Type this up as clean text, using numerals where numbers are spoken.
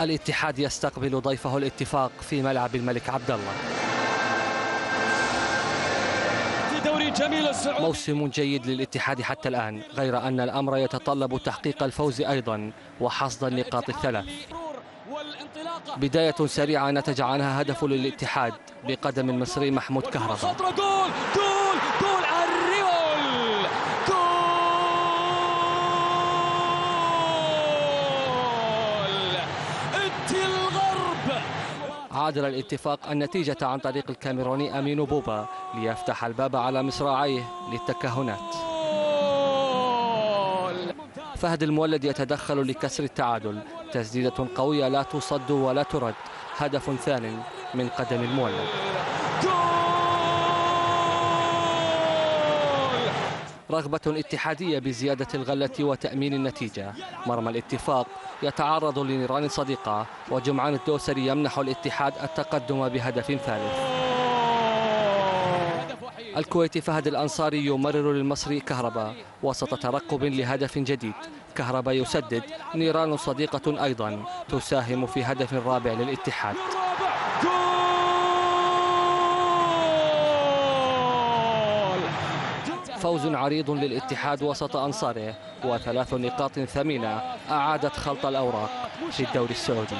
الاتحاد يستقبل ضيفه الاتفاق في ملعب الملك عبد الله. دوري جميل السعودي. موسم جيد للاتحاد حتى الآن، غير أن الأمر يتطلب تحقيق الفوز أيضا وحصد النقاط الثلاث. بداية سريعة نتج عنها هدف للاتحاد بقدم المصري محمود كهربا. خطرة، جول جول جول على الريول، جول انتي الغرب. عادل الاتفاق النتيجة عن طريق الكاميروني أمين بوبا ليفتح الباب على مصراعيه للتكهنات. فهد المولد يتدخل لكسر التعادل، تسديدة قوية لا تصد ولا ترد، هدف ثاني من قدم المولد. رغبة اتحادية بزيادة الغلة وتأمين النتيجة. مرمى الاتفاق يتعرض لنيران صديقة، وجمعان الدوسري يمنح الاتحاد التقدم بهدف ثالث. الكويتي فهد الأنصاري يمرر للمصري كهربا وسط ترقب لهدف جديد. كهربا يسدد، نيران صديقة أيضا تساهم في هدف رابع للاتحاد. فوز عريض للاتحاد وسط أنصاره، وثلاث نقاط ثمينة أعادت خلط الأوراق في الدوري السعودي.